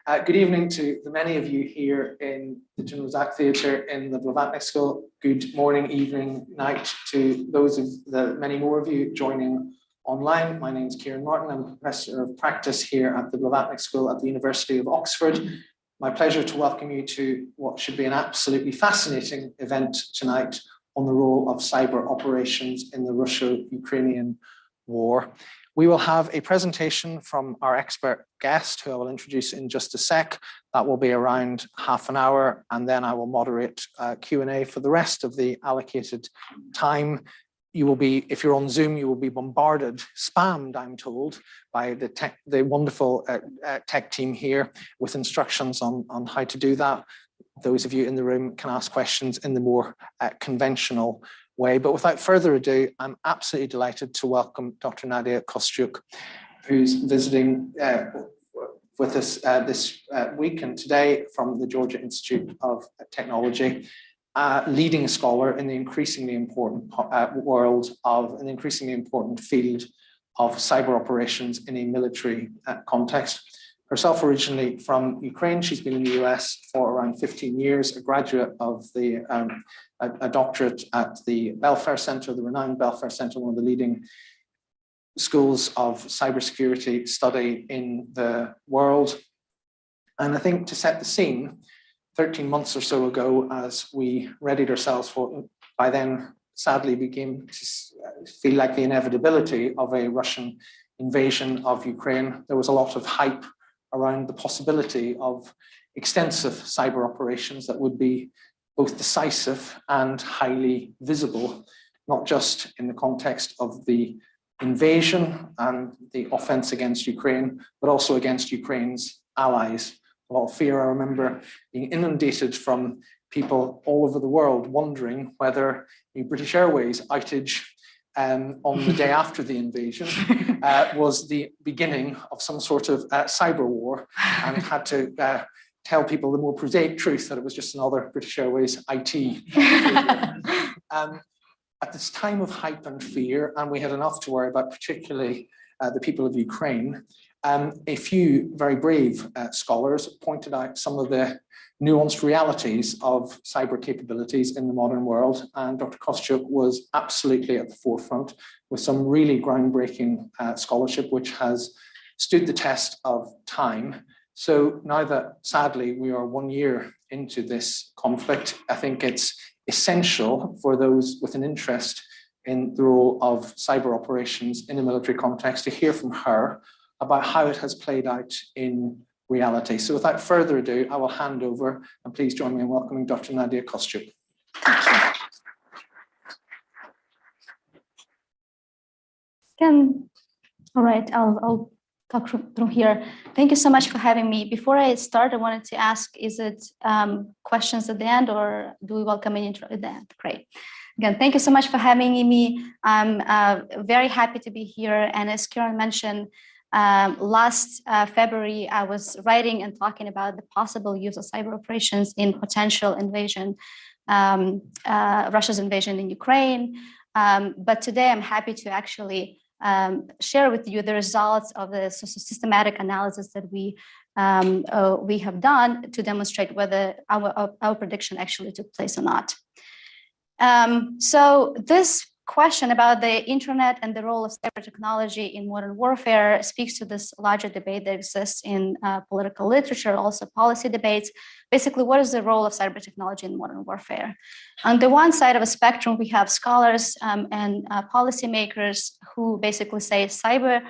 Good evening to the many of you here in the Januzak Theatre in the Blavatnik School. Good morning, evening, night to those of the many more of you joining online. My name is Kieran Martin. I'm a Professor of Practice here at the Blavatnik School at the University of Oxford. My pleasure to welcome you to what should be an absolutely fascinating event tonight on the role of cyber operations in the Russo-Ukrainian war. We will have a presentation from our expert guest, who I will introduce in just a sec. That will be around half an hour, and then I will moderate Q&A for the rest of the allocated time. You will be, if you're on Zoom, you will be bombarded, spammed, I'm told, by the wonderful tech team here with instructions on how to do that. Those of you in the room can ask questions in the more conventional way. But without further ado, I'm absolutely delighted to welcome Dr. Nadiya Kostyuk, who's visiting with us this week and today from the Georgia Institute of Technology, leading scholar in the increasingly important field of cyber operations in a military context. Herself originally from Ukraine, she's been in the US for around 15 years, a graduate of a doctorate at the Belfair Center, the renowned Belfair Center, one of the leading schools of cybersecurity study in the world. And I think to set the scene, 13 months or so ago, as we readied ourselves for, by then sadly began to feel like the inevitability of a Russian invasion of Ukraine, there was a lot of hype around the possibility of extensive cyber operations that would be both decisive and highly visible, not just in the context of the invasion and the offense against Ukraine, but also against Ukraine's allies. A lot of fear. I remember being inundated from people all over the world wondering whether the British Airways outage on the day after the invasion was the beginning of some sort of cyber war, and had to tell people the more prosaic truth that it was just another British Airways IT. At this time of hype and fear, and we had enough to worry about, particularly the people of Ukraine, a few very brave scholars pointed out some of the nuanced realities of cyber capabilities in the modern world. And Dr. Kostyuk was absolutely at the forefront with some really groundbreaking scholarship, which has stood the test of time. So now that sadly we are 1 year into this conflict, I think it's essential for those with an interest in the role of cyber operations in a military context to hear from her about how it has played out in reality. So without further ado, I will hand over, and please join me in welcoming Dr. Nadiya Kostyuk. All right, I'll talk through here. Thank you so much for having me. Before I start, I wanted to ask, is it questions at the end, or do we welcome an intro at the end? Great. Again, thank you so much for having me. I'm very happy to be here. And as Kieran mentioned, last February, I was writing and talking about the possible use of cyber operations in potential invasion, Russia's invasion in Ukraine. But today I'm happy to actually share with you the results of the systematic analysis that we have done to demonstrate whether our prediction actually took place or not. So this question about the internet and the role of cyber technology in modern warfare speaks to this larger debate that exists in political literature, also policy debates. Basically, what is the role of cyber technology in modern warfare? On the one side of a spectrum, we have scholars and policymakers who basically say cyber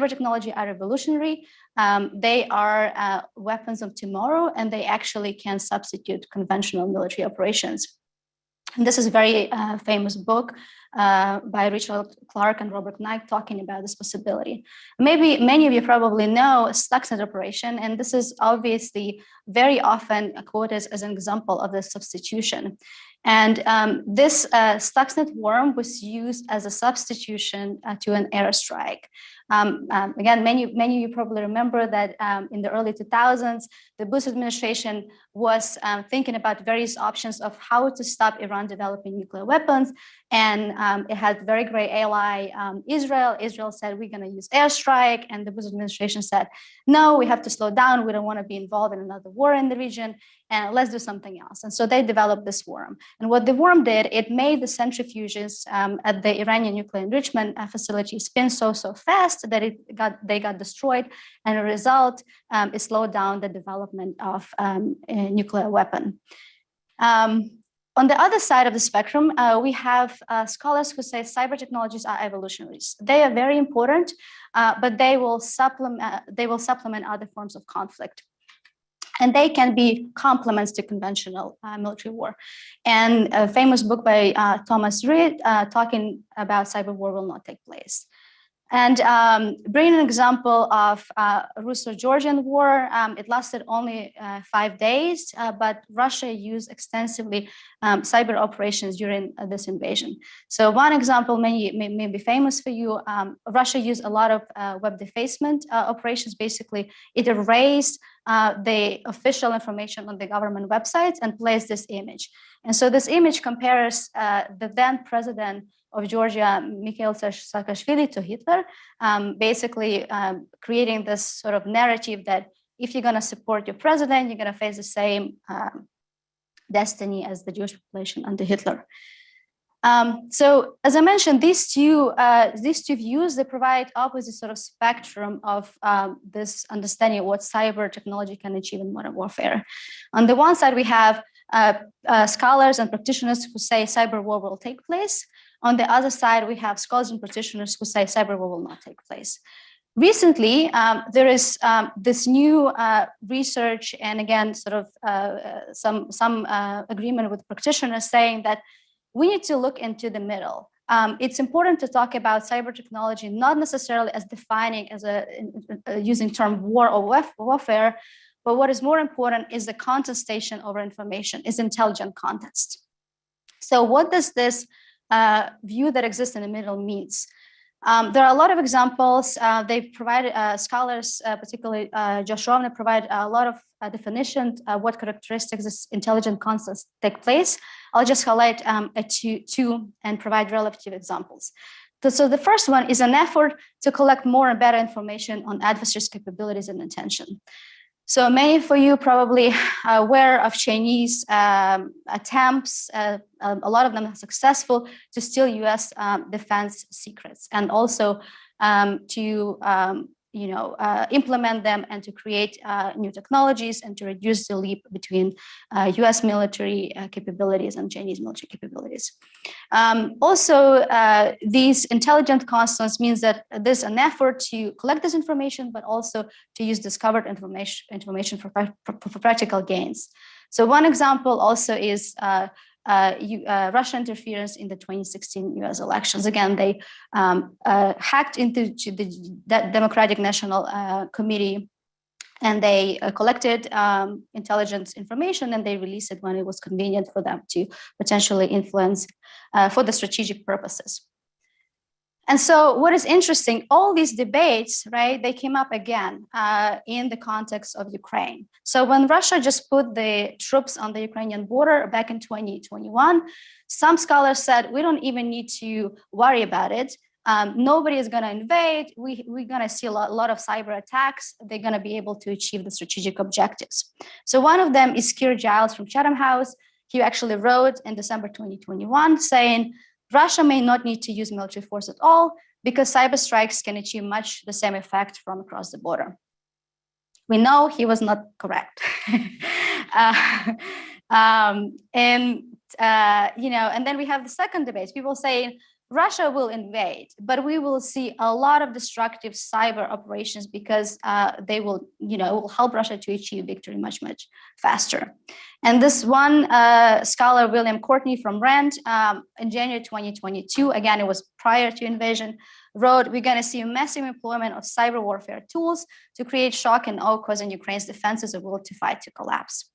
technology are revolutionary. They are weapons of tomorrow, and they actually can substitute conventional military operations. And this is a very famous book by Richard Clark and Robert Knight talking about this possibility. Maybe many of you probably know Stuxnet operation, and this is obviously very often quoted as an example of the substitution. And this Stuxnet worm was used as a substitution to an airstrike. Again, many of you probably remember that in the early 2000s, the Bush administration was thinking about various options of how to stop Iran developing nuclear weapons. And it had very great ally, Israel. Israel said, we're going to use airstrike. And the Bush administration said, no, we have to slow down. We don't want to be involved in another war in the region. And let's do something else. And so they developed this worm. And what the worm did, it made the centrifuges at the Iranian nuclear enrichment facility spin so fast that they got destroyed. And as a result, it slowed down the development of a nuclear weapon. On the other side of the spectrum, we have scholars who say cyber technologies are evolutionaries. They are very important, but they will supplement other forms of conflict. And they can be complements to conventional military war. And a famous book by Thomas Reed talking about cyber war will not take place. And bringing an example of Russo-Georgian war, it lasted only 5 days, but Russia used extensively cyber operations during this invasion. So one example may be famous for you. Russia used a lot of web defacement operations. Basically, it erased the official information on the government websites and placed this image. And so this image compares the then president of Georgia, Mikhail Saakashvili, to Hitler, basically creating this sort of narrative that if you're going to support your president, you're going to face the same destiny as the Jewish population under Hitler. So, as I mentioned, these two views, they provide opposite sort of spectrum of this understanding of what cyber technology can achieve in modern warfare. On the one side, we have scholars and practitioners who say cyber war will take place. On the other side, we have scholars and practitioners who say cyber war will not take place. Recently, there is this new research, and again, sort of some agreement with practitioners saying that we need to look into the middle. It's important to talk about cyber technology, not necessarily as defining as using term war or warfare, but what is more important is the contestation over information, is intelligent context. So what does this view that exists in the middle means? There are a lot of examples. They provide scholars, particularly Josh Rovner, provide a lot of definitions what characteristics this intelligent context take place. I'll just highlight two and provide relative examples. So the first one is an effort to collect more and better information on adversaries' capabilities and intention. So many of you probably are aware of Chinese attempts, a lot of them are successful, to steal US defense secrets, and also to implement them and to create new technologies and to reduce the leap between US military capabilities and Chinese military capabilities. Also, these intelligent constants means that there's an effort to collect this information, but also to use discovered information for practical gains. So one example also is Russian interference in the 2016 US elections. Again, they hacked into the Democratic National Committee, and they collected intelligence information, and they released it when it was convenient for them to potentially influence for the strategic purposes. And so what is interesting, all these debates, right, they came up again in the context of Ukraine. So when Russia just put the troops on the Ukrainian border back in 2021, some scholars said, we don't even need to worry about it. Nobody is going to invade. We're going to see a lot of cyber attacks. They're going to be able to achieve the strategic objectives. So one of them is Keir Giles from Chatham House. He actually wrote in December 2021 saying, Russia may not need to use military force at all because cyber strikes can achieve much the same effect from across the border. We know he was not correct. And then we have the second debate. People saying Russia will invade, but we will see a lot of destructive cyber operations because they will, it will help Russia to achieve victory much faster. And this one scholar, William Courtney from RAND, in January 2022, again, it was prior to invasion, wrote, we're going to see a massive employment of cyber warfare tools to create shock and awe, causing Ukraine's defenses are will to fight to collapse.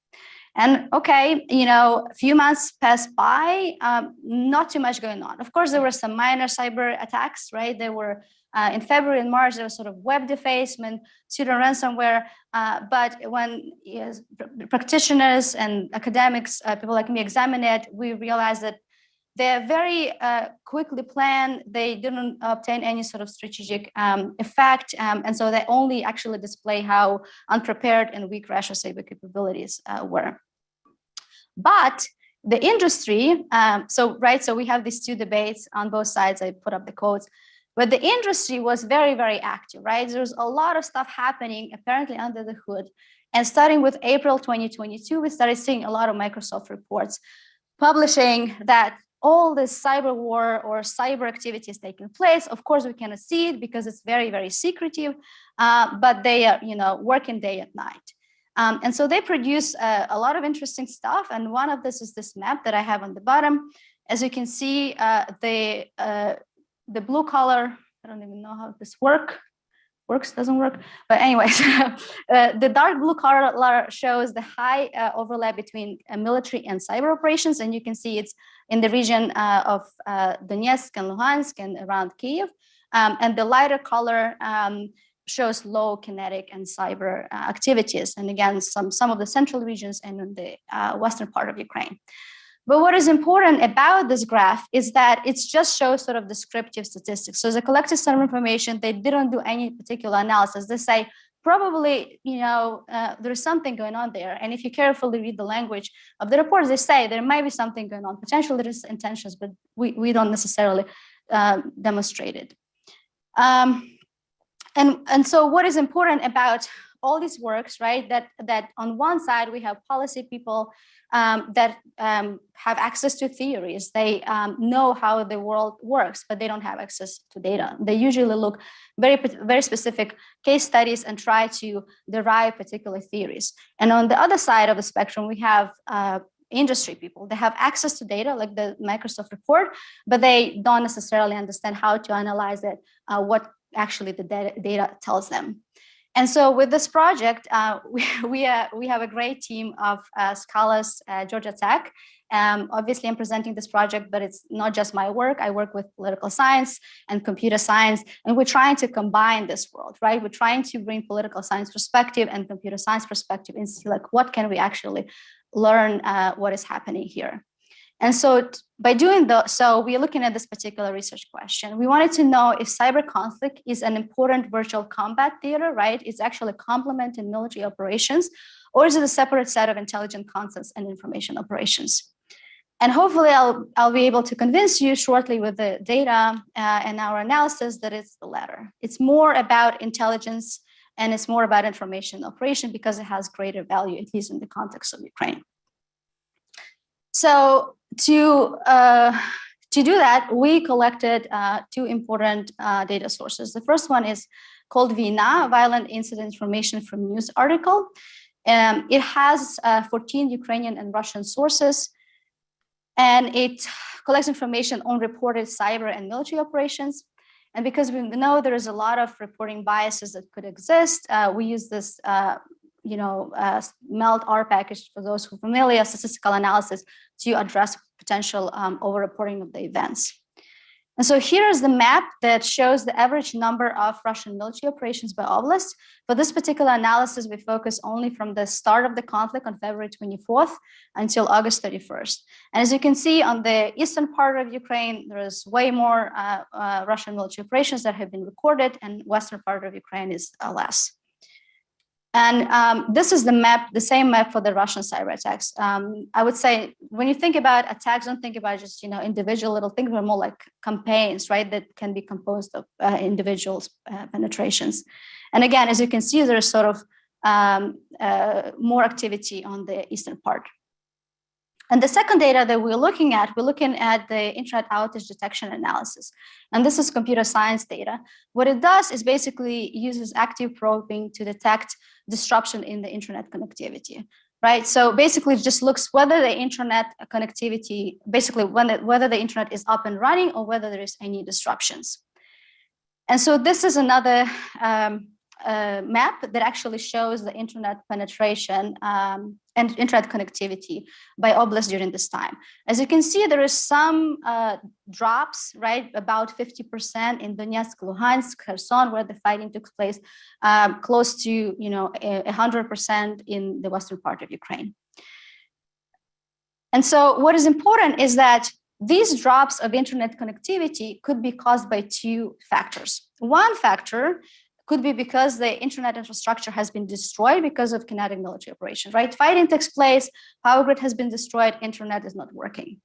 And okay, a few months passed by, not too much going on. Of course, there were some minor cyber attacks, right? There were in February and March, there was sort of web defacement, pseudo ransomware. But when practitioners and academics, people like me, examine it, we realized that they're very quickly planned. They didn't obtain any sort of strategic effect. And so they only actually display how unprepared and weak Russian cyber capabilities were. But the industry, so we have these two debates on both sides. I put up the quotes. But the industry was very, very active, right? There's a lot of stuff happening apparently under the hood. And starting with April 2022, we started seeing a lot of Microsoft reports publishing that all this cyber war or cyber activity is taking place. Of course, we cannot see it because it's very, very secretive, but they are, working day and night. And so they produce a lot of interesting stuff. And one of this is this map that I have on the bottom. As you can see, the blue color, I don't even know how this doesn't work. But anyways, the dark blue color shows the high overlap between military and cyber operations. And you can see it's in the region of Donetsk and Luhansk and around Kyiv. And the lighter color shows low kinetic and cyber activities. And again, some of the central regions and in the western part of Ukraine. But what is important about this graph is that it just shows sort of descriptive statistics. So they collected some information. They didn't do any particular analysis. They say, probably, there's something going on there. And if you carefully read the language of the reports, they say there might be something going on. Potentially there's intentions, but we don't necessarily demonstrate it. And so what is important about all these works, right? That on one side, we have policy people that have access to theories. They know how the world works, but they don't have access to data. They usually look very specific case studies and try to derive particular theories. And on the other side of the spectrum, we have industry people. They have access to data like the Microsoft report, but they don't necessarily understand how to analyze it, what actually the data tells them. And so with this project, we have a great team of scholars at Georgia Tech. Obviously, I'm presenting this project, but it's not just my work. I work with political science and computer science, and we're trying to combine this world, right? We're trying to bring political science perspective and computer science perspective and see like what can we actually learn what is happening here. And so by doing so, we're looking at this particular research question. We wanted to know if cyber conflict is an important virtual combat theater, right? It's actually a complement in military operations, or is it a separate set of intelligent concepts and information operations? And hopefully I'll be able to convince you shortly with the data and our analysis that it's the latter. It's more about intelligence and it's more about information operation because it has greater value, at least in the context of Ukraine. So to do that, we collected two important data sources. The first one is called VINA, Violent Incident Information from News Article. It has 14 Ukrainian and Russian sources, and it collects information on reported cyber and military operations. And because we know there is a lot of reporting biases that could exist, we use this MELT R package, for those who are familiar, statistical analysis to address potential over-reporting of the events. And so here's the map that shows the average number of Russian military operations by oblast. For this particular analysis, we focus only from the start of the conflict on February 24th until August 31st. And as you can see on the eastern part of Ukraine, there is way more Russian military operations that have been recorded, and western part of Ukraine is less. And this is the map, the same map for the Russian cyber attacks. I would say when you think about attacks, don't think about just individual little things, but more like campaigns, right? That can be composed of individuals' penetrations. And again, as you can see, there's sort of more activity on the eastern part. And the second data that we're looking at the internet outage detection analysis. And this is computer science data. What it does is basically uses active probing to detect disruption in the internet connectivity, right? So basically it just looks whether the internet connectivity, basically whether the internet is up and running or whether there is any disruptions. And so this is another map that actually shows the internet penetration and internet connectivity by oblast during this time. As you can see, there is some drops, right? About 50% in Donetsk, Luhansk, Kherson, where the fighting took place, close to 100% in the western part of Ukraine. And so what is important is that these drops of internet connectivity could be caused by two factors. One factor could be because the internet infrastructure has been destroyed because of kinetic military operations, right? Fighting takes place, power grid has been destroyed, internet is not working.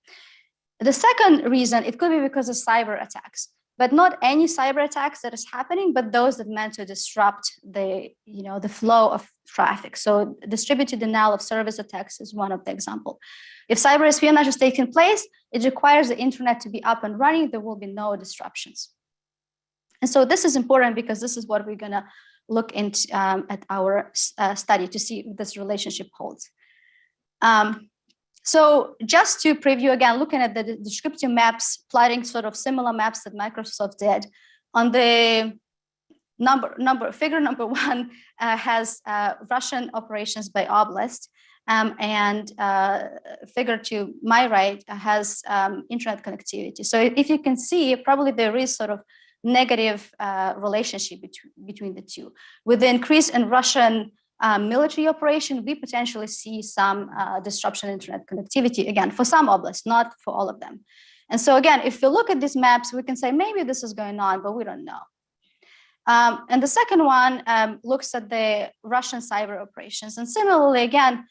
The second reason, it could be because of cyber attacks, but not any cyber attacks that is happening, but those that meant to disrupt the flow of traffic. So distributed denial of service attacks is one of the examples. If cyber espionage is taking place, it requires the internet to be up and running. There will be no disruptions. And so this is important because this is what we're going to look into at our study to see if this relationship holds. So just to preview again, looking at the descriptive maps, plotting sort of similar maps that Microsoft did. On the figure number one has Russian operations by oblast, and figure to my right has internet connectivity. So if you can see, probably there is sort of negative relationship between the two. With the increase in Russian military operation, we potentially see some disruption in internet connectivity, again, for some oblasts, not for all of them. And so again, if you look at these maps, we can say maybe this is going on, but we don't know. And the second one looks at the Russian cyber operations. And similarly, again,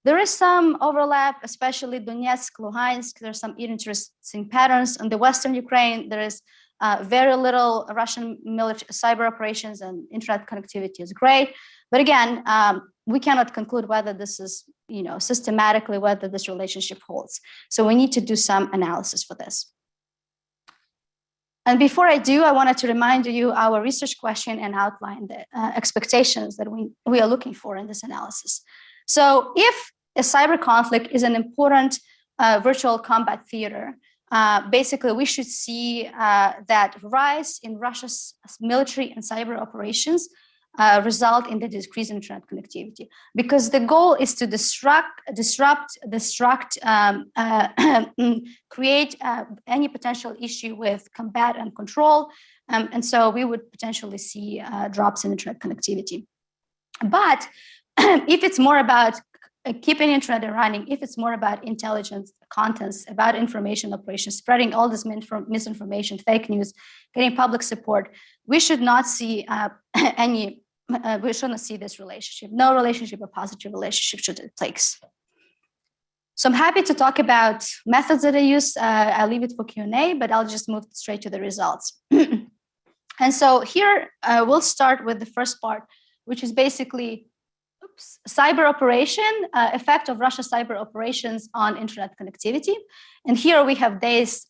there is some overlap, especially Donetsk, Luhansk. There's some interesting patterns. In the Western Ukraine, there is very little Russian military cyber operations, and internet connectivity is great. But again, we cannot conclude whether this is, systematically, whether this relationship holds. So we need to do some analysis for this. And before I do, I wanted to remind you our research question and outline the expectations that we are looking for in this analysis. So if a cyber conflict is an important virtual combat theater, basically, we should see that rise in Russia's military and cyber operations result in the decrease in internet connectivity, because the goal is to disrupt, create any potential issue with combat and control. And so we would potentially see drops in internet connectivity. But if it's more about keeping internet running, if it's more about intelligence, contents, about information operations, spreading all this misinformation, fake news, getting public support, we should not see we shouldn't see this relationship. No relationship, a positive relationship should take place. So I'm happy to talk about methods that I use. I'll leave it for Q&A, but I'll just move straight to the results. And so here we'll start with the first part, which is basically cyber operation, effect of Russia cyber operations on internet connectivity. And here we have days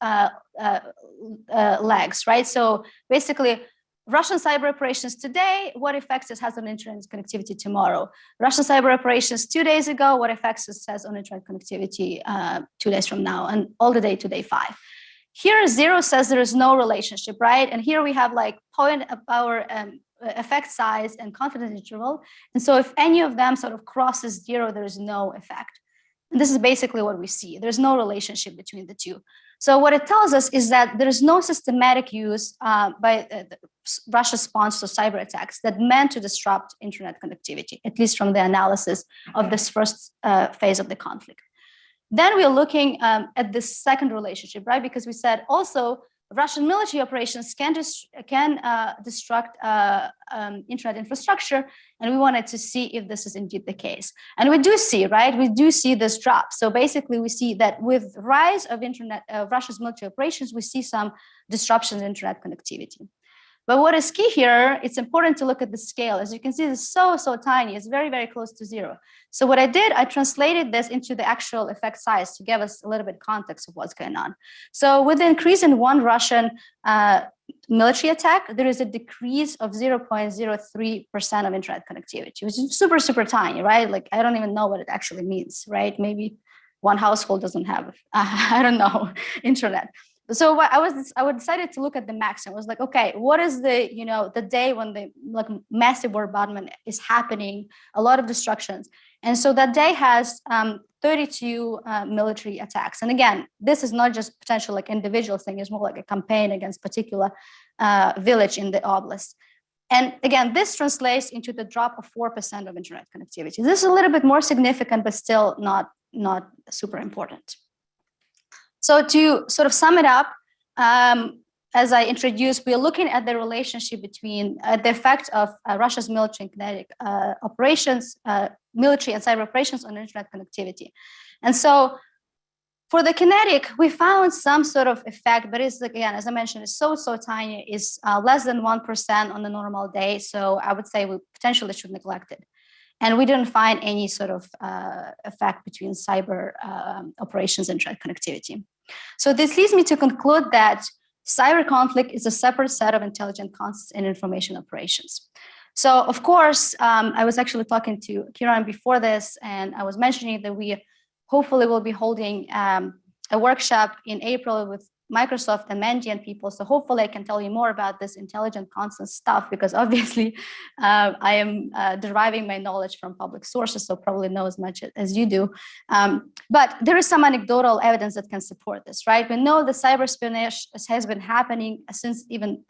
lags, right? So basically, Russian cyber operations today, what effects it has on internet connectivity tomorrow? Russian cyber operations 2 days ago, what effects it has on internet connectivity 2 days from now, and all the day to day 5. Here, 0 says there is no relationship, right? And here we have like point of our effect size and confidence interval. And so if any of them sort of crosses 0, there is no effect. And this is basically what we see. There's no relationship between the two. So what it tells us is that there is no systematic use by Russia's response to cyber attacks that meant to disrupt internet connectivity, at least from the analysis of this first phase of the conflict. Then we're looking at this second relationship, right? Because we said also Russian military operations can destruct internet infrastructure, and we wanted to see if this is indeed the case. And we do see, right? We do see this drop. So basically, we see that with rise of Russia's military operations, we see some disruptions in internet connectivity. But what is key here, it's important to look at the scale. As you can see, it's so tiny. It's very, very close to 0. So what I did, I translated this into the actual effect size to give us a little bit context of what's going on. So with the increase in one Russian military attack, there is a decrease of 0.03% of internet connectivity, which is super, super tiny, right? Like, I don't even know what it actually means, right? Maybe one household doesn't have, I don't know, internet. So I decided to look at the maximum. I was like, okay, what is the day when the like massive bombardment is happening, a lot of destructions. And so that day has 32 military attacks. And again, this is not just potential like individual thing, it's more like a campaign against particular village in the oblast. And again, this translates into the drop of 4% of internet connectivity. This is a little bit more significant, but still not super important. So to sort of sum it up, as I introduced, we're looking at the relationship between the effect of Russia's military and kinetic operations, military and cyber operations on internet connectivity. And so for the kinetic, we found some sort of effect, but it's, again, as I mentioned, it's so tiny, it's less than 1% on a normal day. So I would say we potentially should neglect it. And we didn't find any sort of effect between cyber operations and internet connectivity. So this leads me to conclude that cyber conflict is a separate set of intelligent concepts in information operations. So of course, I was actually talking to Kiran before this, and I was mentioning that we hopefully will be holding a workshop in April with Microsoft and Mandiant people. So hopefully I can tell you more about this intelligent constant stuff, because obviously I am deriving my knowledge from public sources, so probably know as much as you do. But there is some anecdotal evidence that can support this, right? We know the cyber espionage has been happening since even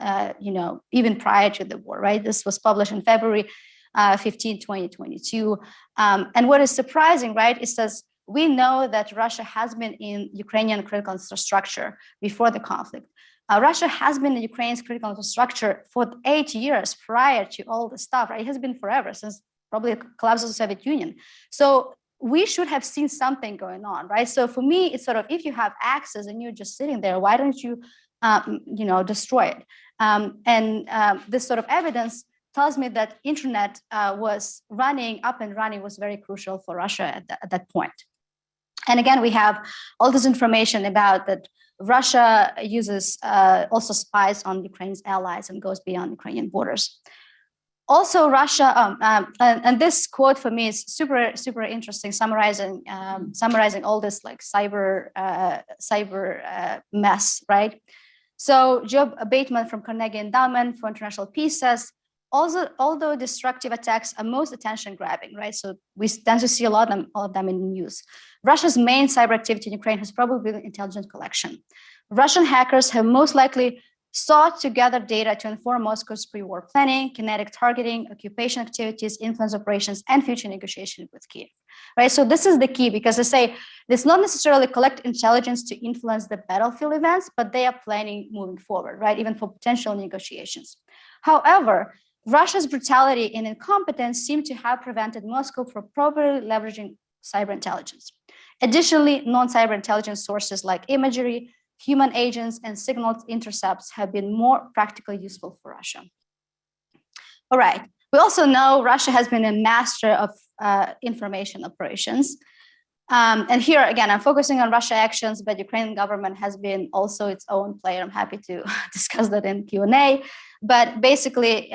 prior to the war, right? This was published in February 15, 2022. And what is surprising, right, is that we know that Russia has been in Ukrainian critical infrastructure before the conflict. Russia has been in Ukraine's critical infrastructure for 8 years prior to all the stuff, right? It has been forever, since probably the collapse of the Soviet Union. So we should have seen something going on, right? So for me, it's sort of, if you have access and you're just sitting there, why don't you, destroy it? This sort of evidence tells me that internet was up and running was very crucial for Russia at that point. And again, we have all this information about that Russia uses also spies on Ukraine's allies and goes beyond Ukrainian borders. Also, Russia, and this quote for me is super interesting, summarizing all this like cyber mess, right? So Job Bateman from Carnegie Endowment for International Peace says, also, although destructive attacks are most attention-grabbing, right? So we tend to see a lot of them in the news. Russia's main cyber activity in Ukraine has probably been intelligence collection. Russian hackers have most likely sought to gather data to inform Moscow's pre-war planning, kinetic targeting, occupation activities, influence operations, and future negotiations with Kiev, right? So this is the key, because they say it's not necessarily collect intelligence to influence the battlefield events, but they are planning moving forward, right? Even for potential negotiations. However, Russia's brutality and incompetence seem to have prevented Moscow from properly leveraging cyber intelligence. Additionally, non-cyber intelligence sources like imagery, human agents, and signal intercepts have been more practically useful for Russia. All right. We also know Russia has been a master of information operations. And here, again, I'm focusing on Russia actions, but Ukrainian government has been also its own player. I'm happy to discuss that in Q&A. But basically,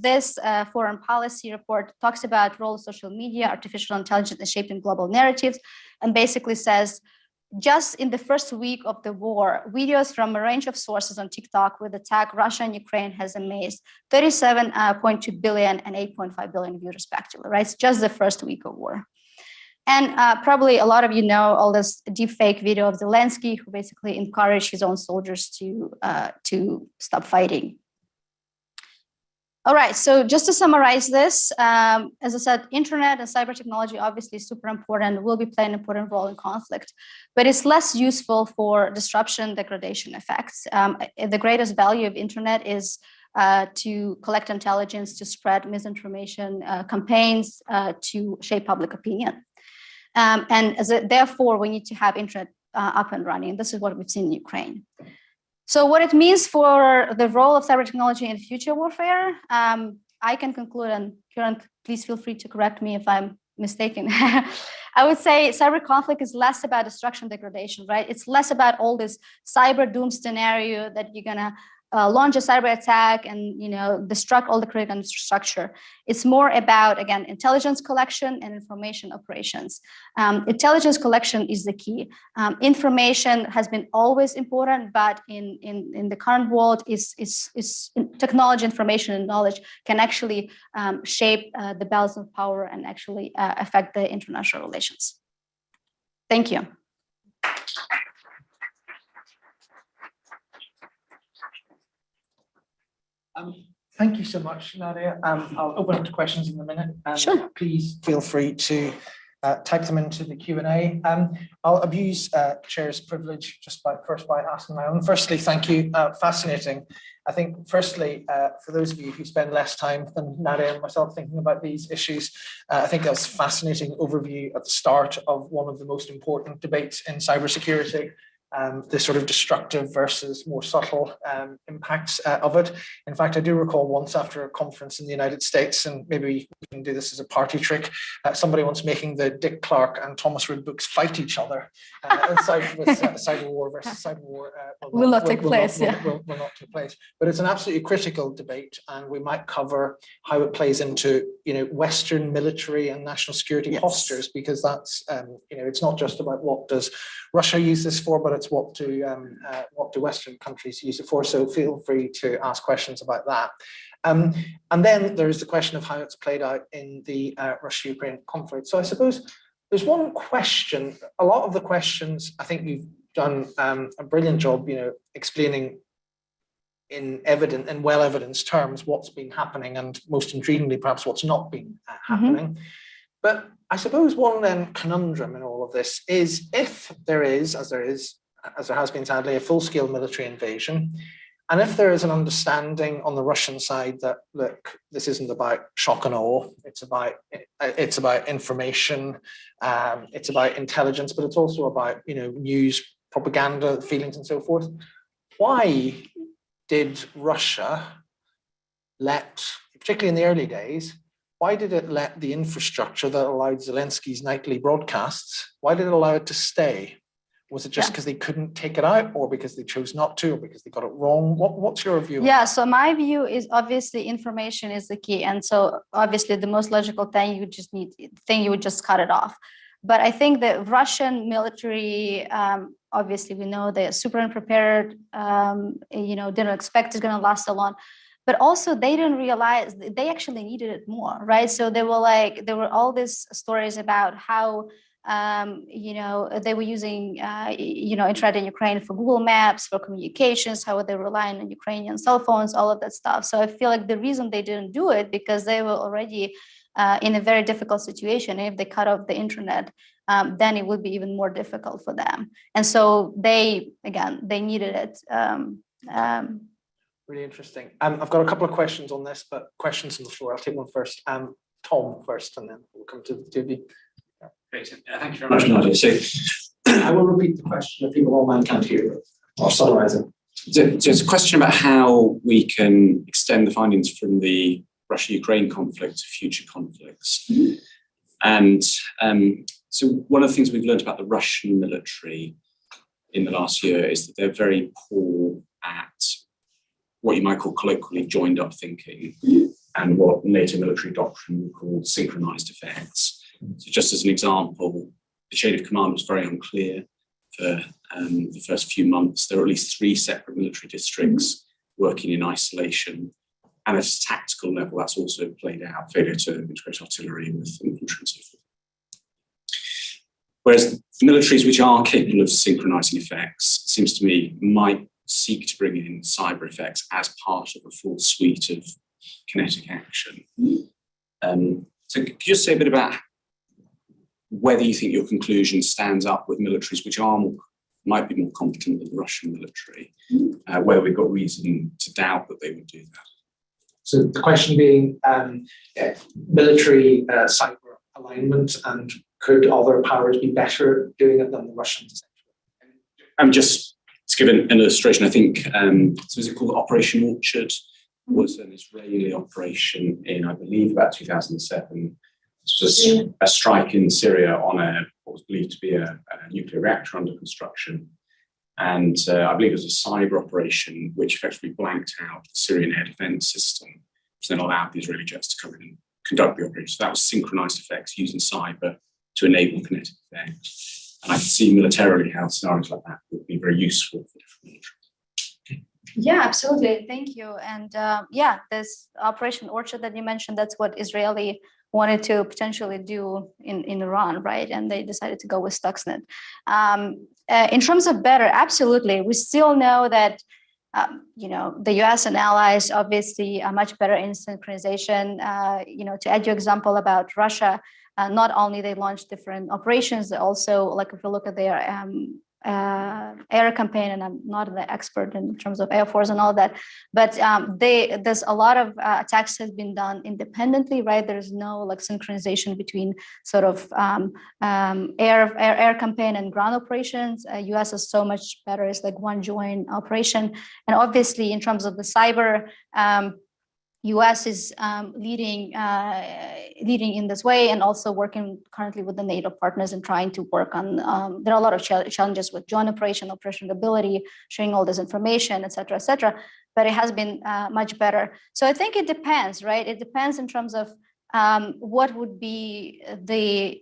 this foreign policy report talks about role of social media, artificial intelligence in shaping global narratives, and basically says, just in the first week of the war, videos from a range of sources on TikTok with attack Russia and Ukraine has amazed 37.2 billion and 8.5 billion views respectively, right? It's just the first week of war. And probably a lot of you know all this deepfake video of Zelensky, who basically encouraged his own soldiers to stop fighting. All right, so just to summarize this, as I said, internet and cyber technology obviously is super important, will be playing an important role in conflict, but it's less useful for disruption, degradation effects. The greatest value of internet is to collect intelligence, to spread misinformation campaigns, to shape public opinion. Therefore, we need to have internet up and running. This is what we've seen in Ukraine. So what it means for the role of cyber technology in future warfare, I can conclude, and Kiran, please feel free to correct me if I'm mistaken. I would say cyber conflict is less about destruction, degradation, right? It's less about all this cyber doom scenario that you're gonna launch a cyber attack and destruct all the critical infrastructure. It's more about, again, intelligence collection and information operations. Intelligence collection is the key. Information has been always important, but in the current world, is technology, information, and knowledge can actually shape the balance of power and actually affect the international relations. Thank you. Thank you so much, Nadiya. I'll open up to questions in a minute. Sure. Please feel free to type them into the Q&A. I'll abuse Chair's privilege just by asking my own. Firstly, thank you. Fascinating. I think, firstly, for those of you who spend less time than Nadiya and myself thinking about these issues, I think that's a fascinating overview at the start of one of the most important debates in cybersecurity. The sort of destructive versus more subtle impacts of it. In fact, I do recall once after a conference in the United States, and maybe we can do this as a party trick, somebody once making the Dick Clark and Thomas Reid books fight each other. Cyber war versus cyber war will not take place. Will not take place. But it's an absolutely critical debate, and we might cover how it plays into Western military and national security postures, because that's it's not just about what does Russia use this for, but it's what do Western countries use it for. So feel free to ask questions about that. And then there's the question of how it's played out in the Russia-Ukraine conflict. So I suppose there's one question. A lot of the questions, I think you've done a brilliant job, explaining in well evidenced terms what's been happening, and most intriguingly, perhaps what's not been happening. But I suppose one then conundrum in all of this is, if there is, as there has been sadly, a full-scale military invasion, and if there is an understanding on the Russian side that, look, this isn't about shock and awe, it's about information, it's about intelligence, but it's also about news, propaganda, feelings, and so forth. Why did Russia particularly in the early days, why did it let the infrastructure that allowed Zelensky's nightly broadcasts, why did it allow it to stay? Was it just because they couldn't take it out, or because they chose not to, or because they got it wrong? What's your view? Yeah, so my view is obviously information is the key. And so obviously the most logical thing you would just cut it off. But I think the Russian military, obviously we know they're super unprepared, didn't expect it's going to last so long. But also they didn't realize they actually needed it more, right? So there were all these stories about how, they were using, internet in Ukraine for Google Maps, for communications, how they were relying on Ukrainian cell phones, all of that stuff. So I feel like the reason they didn't do it, because they were already in a very difficult situation. If they cut off the internet, then it would be even more difficult for them. And so they needed it. Really interesting. I've got a couple of questions on this, but questions on the floor. I'll take one first. Tom first, and then we'll come to the two of you. Great. Thank you very much, Nadiya. So I will repeat the question if people online can't hear it, or summarize it. So it's a question about how we can extend the findings from the Russia-Ukraine conflict to future conflicts. And so one of the things we've learned about the Russian military in the last year is that they're very poor at what you might call colloquially joined up thinking, and what NATO military doctrine would call synchronized effects. So just as an example, the chain of command was very unclear for the first few months. There were at least 3 separate military districts working in isolation. And at a tactical level, that's also played out, failure to integrate artillery with infantry and so forth. Whereas the militaries which are capable of synchronizing effects, it seems to me, might seek to bring in cyber effects as part of a full suite of kinetic action. So could you just say a bit about whether you think your conclusion stands up with militaries which might be more competent than the Russian military, whether we've got reason to doubt that they would do that? So the question being military cyber alignment, and could other powers be better doing it than the Russians? Just to give an illustration, I think, so is it called Operation Orchard? Was an Israeli operation in, I believe, about 2007. This was a strike in Syria on what was believed to be a nuclear reactor under construction. And I believe it was a cyber operation which effectively blanked out the Syrian air defense system, which then allowed the Israeli jets to come in and conduct the operation. So that was synchronized effects using cyber to enable kinetic effects. And I can see militarily how scenarios like that would be very useful for different militaries. Yeah, absolutely. Thank you. And yeah, this Operation Orchard that you mentioned, that's what Israeli wanted to potentially do in Iran, right? And they decided to go with Stuxnet. In terms of better, absolutely. We still know that, the US and allies obviously are much better in synchronization. To add your example about Russia, not only they launched different operations, they also, like if you look at their air campaign, and I'm not an expert in terms of Air Force and all that, but there's a lot of attacks has been done independently, right? There's no like synchronization between sort of air campaign and ground operations. US is so much better. It's like one joint operation. And obviously in terms of the cyber, US is leading in this way, and also working currently with the NATO partners and trying to work on. There are a lot of challenges with joint operational ability, sharing all this information, et cetera, but it has been much better. So I think it depends, right? It depends in terms of what would be the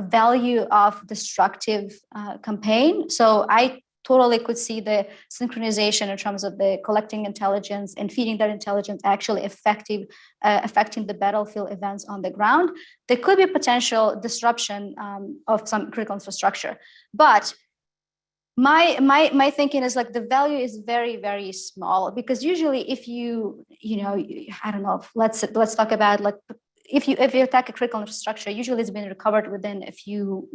value of destructive campaign. So I totally could see the synchronization in terms of the collecting intelligence and feeding that intelligence actually affecting the battlefield events on the ground. There could be potential disruption of some critical infrastructure, but my thinking is like the value is very, very small, because usually if I don't know, let's talk about like if you attack a critical infrastructure, usually it's been recovered within a few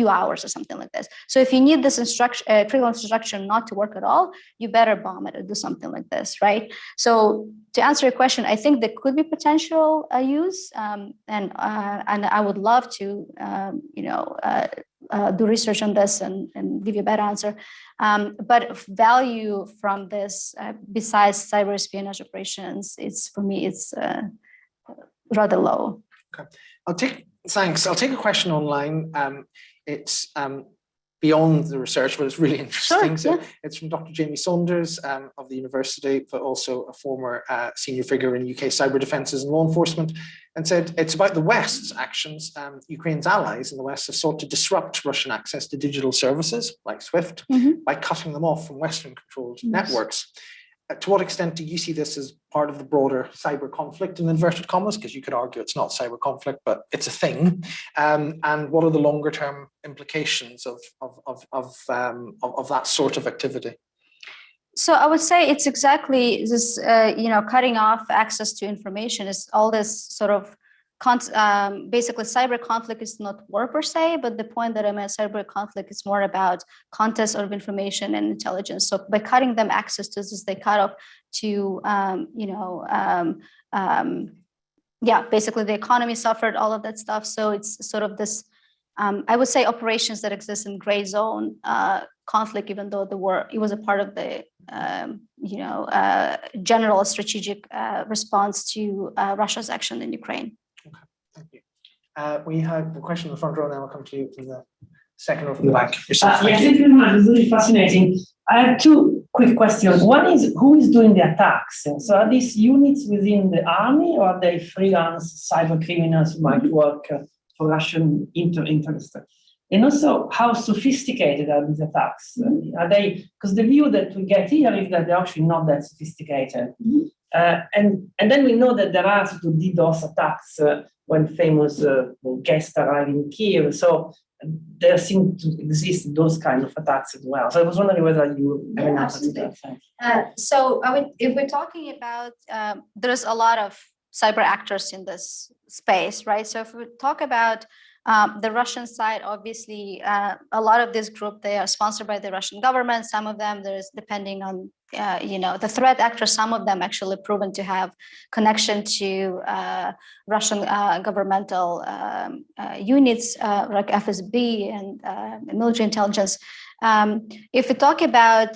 hours or something like this. So if you need this critical infrastructure not to work at all, you better bomb it or do something like this, right? So to answer your question, I think there could be potential use, and I would love to do research on this and give you a better answer. But value from this, besides cyber espionage operations, it's rather low. Okay, thanks. I'll take a question online. It's beyond the research, but it's really interesting. Sure, so it's from Dr. Jamie Saunders of the university, but also a former senior figure in UK cyber defences and law enforcement, and said it's about the West's actions. Ukraine's allies in the West have sought to disrupt Russian access to digital services like SWIFT by cutting them off from Western-controlled networks. To what extent do you see this as part of the broader cyber conflict in inverted commas? Because you could argue it's not cyber conflict, but it's a thing. And what are the longer term implications of that sort of activity? So I would say it's exactly this, cutting off access to information is all this sort of basically cyber conflict is not war per se, but the point that I'm at, cyber conflict is more about contest of information and intelligence. So by cutting them access to this, they cut off to, basically the economy suffered all of that stuff. So it's sort of this, I would say operations that exist in gray zone conflict, even though it was a part of the, general strategic response to Russia's action in Ukraine. Thank you. We have a question in the front row, then I'll come to you from the second row from the back. Yourself. Thank you very much. It's really fascinating. I have two quick questions. One is, who is doing the attacks? So are these units within the army, or are they freelance cyber criminals who might work for Russian interest? And also, how sophisticated are these attacks? Are they, because the view that we get here is that they're actually not that sophisticated. And then we know that there are sort of DDoS attacks when famous guests arrive in Kiev. So there seem to exist those kind of attacks as well. So I was wondering whether you have an answer to that. So if we're talking about, there's a lot of cyber actors in this space, right? So if we talk about the Russian side, obviously, a lot of this group, they are sponsored by the Russian government. Some of them, there's depending on the threat actors, some of them actually proven to have connection to Russian governmental units like FSB and military intelligence. If we talk about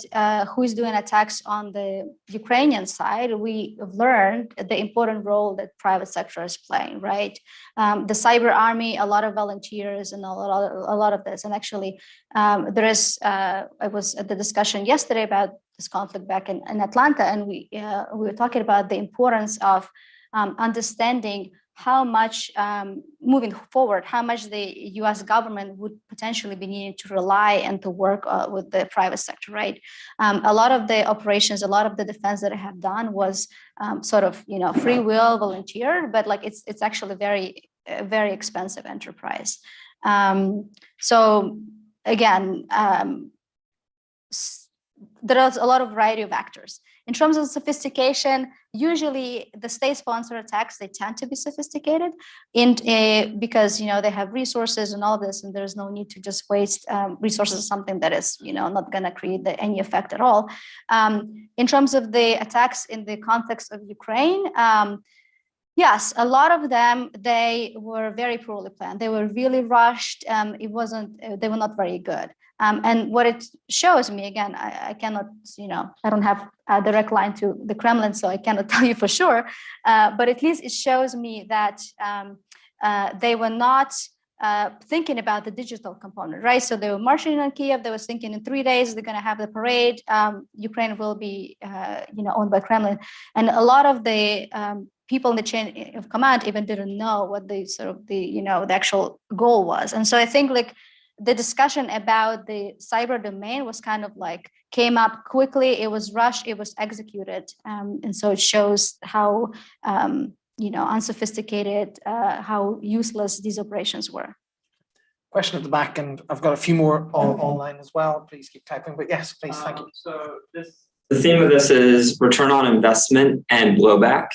who is doing attacks on the Ukrainian side, we have learned the important role that private sector is playing, right? The cyber army, a lot of volunteers and a lot of this. And actually, there is, I was at the discussion yesterday about this conflict back in Atlanta, and we were talking about the importance of understanding how much, moving forward, how much the US government would potentially be needing to rely and to work with the private sector, right? A lot of the operations, a lot of the defense that I have done was sort of, free will, volunteer, but like it's actually very expensive enterprise. So again, there is a lot of variety of actors. In terms of sophistication, usually the state-sponsored attacks, they tend to be sophisticated because they have resources and all this, and there's no need to just waste resources on something that is not going to create any effect at all. In terms of the attacks in the context of Ukraine, yes, a lot of them, they were very poorly planned. They were really rushed. They were not very good. And what it shows me, again, I cannot, I don't have a direct line to the Kremlin, so I cannot tell you for sure. But at least it shows me that they were not thinking about the digital component, right? So they were marching on Kiev. They were thinking in 3 days, they're going to have the parade. Ukraine will be, owned by Kremlin. And a lot of the people in the chain of command even didn't know what the actual goal was. And so I think like the discussion about the cyber domain was kind of like came up quickly. It was rushed. It was executed. And so it shows how, unsophisticated, how useless these operations were. Question at the back, and I've got a few more online as well. Please keep typing, but yes, please, thank you. The theme of this is return on investment and blowback.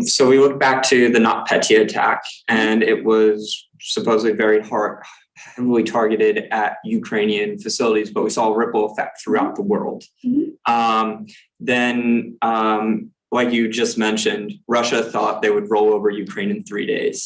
So we look back to the NotPetya attack, and it was supposedly heavily targeted at Ukrainian facilities, but we saw a ripple effect throughout the world. Then, like you just mentioned, Russia thought they would roll over Ukraine in 3 days.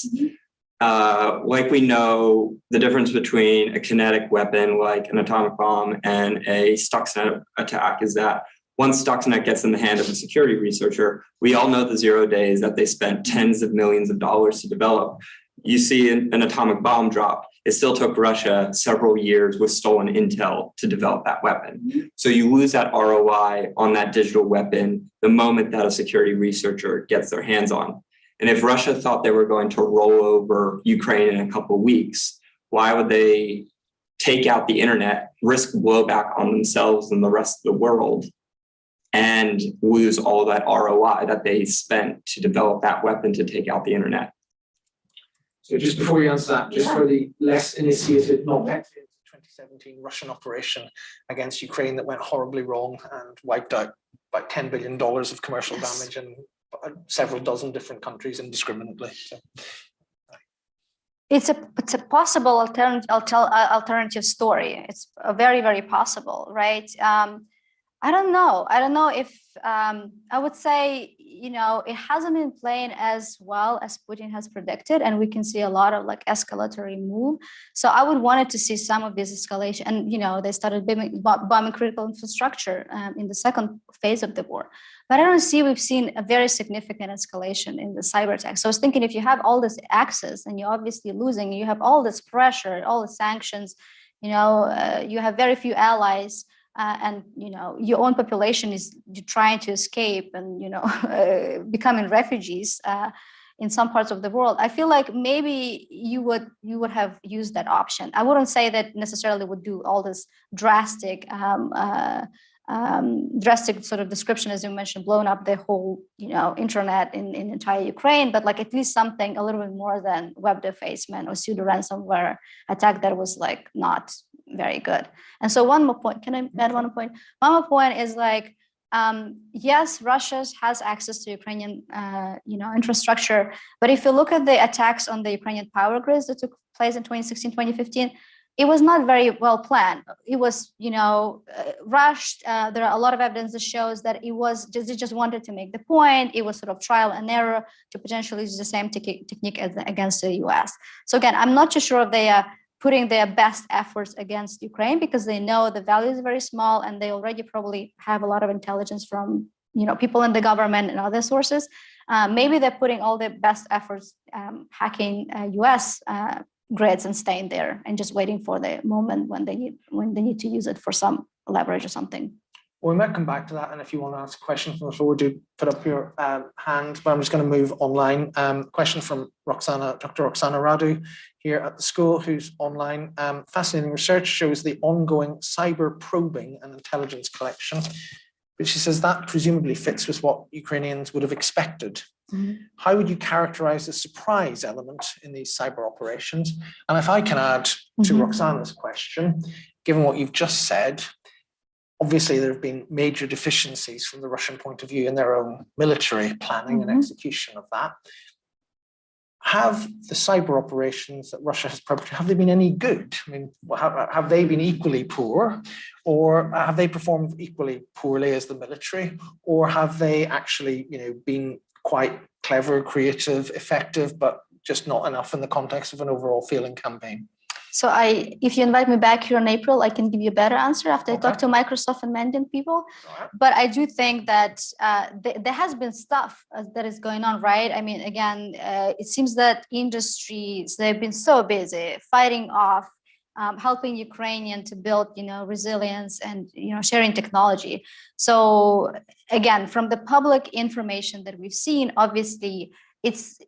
Like we know, the difference between a kinetic weapon like an atomic bomb and a Stuxnet attack is that once Stuxnet gets in the hand of a security researcher, we all know the 0 days that they spent tens of millions of dollars to develop. You see an atomic bomb drop, it still took Russia several years with stolen intel to develop that weapon. So you lose that ROI on that digital weapon the moment that a security researcher gets their hands on. And if Russia thought they were going to roll over Ukraine in a couple of weeks, why would they take out the internet, risk blowback on themselves and the rest of the world, and lose all that ROI that they spent to develop that weapon to take out the internet? So just before you answer that, just for the less initiated, NotPetya, 2017 Russian operation against Ukraine that went horribly wrong and wiped out about $10 billion of commercial damage in several dozen different countries indiscriminately. So. It's a possible alternative story. It's a very, very possible, right? I don't know if I would say, it hasn't been playing as well as Putin has predicted, and we can see a lot of like escalatory move. So I would wanted to see some of this escalation, and they started bombing critical infrastructure in the second phase of the war. But I don't see we've seen a very significant escalation in the cyber attack. So I was thinking, if you have all this access and you're obviously losing, you have all this pressure, all the sanctions, you have very few allies. And your own population is trying to escape and becoming refugees in some parts of the world. I feel like maybe you would have used that option. I wouldn't say that necessarily would do all this drastic sort of description, as you mentioned, blowing up the whole internet in entire Ukraine, but like at least something a little bit more than web defacement or pseudo ransomware attack that was like not very good. And so one more point, can I add one more point? One more point is like, yes, Russia has access to Ukrainian, infrastructure, but if you look at the attacks on the Ukrainian power grids that took place in 2016, 2015, it was not very well planned. It was, rushed. There are a lot of evidence that shows that they just wanted to make the point. It was sort of trial and error to potentially use the same technique against the US. So again, I'm not too sure if they are putting their best efforts against Ukraine because they know the value is very small and they already probably have a lot of intelligence from, people in the government and other sources. Maybe they're putting all their best efforts hacking US grids and staying there and just waiting for the moment when they need to use it for some leverage or something. Well, we might come back to that, and if you want to ask a question from the floor, do put up your hand. But I'm just going to move online. Question from Dr. Roxana Radu here at the school, who's online. Fascinating research shows the ongoing cyber probing and intelligence collection. But she says that presumably fits with what Ukrainians would have expected. Mm-hmm. How would you characterize the surprise element in these cyber operations? And if I can add to Roxana's question, given what you've just said, obviously there have been major deficiencies from the Russian point of view in their own military planning and execution of that. Have the cyber operations that Russia has perpetrated, have they been any good? I mean, have they been equally poor, or have they performed equally poorly as the military, or have they actually, been quite clever, creative, effective, but just not enough in the context of an overall failing campaign? So if you invite me back here in April, I can give you a better answer after I talk to Microsoft and Mandiant people. Right. But I do think that there has been stuff that is going on, right? I mean, again, it seems that industries, they've been so busy fighting off, helping Ukrainian to build, resilience and, sharing technology. So again, from the public information that we've seen, obviously it's,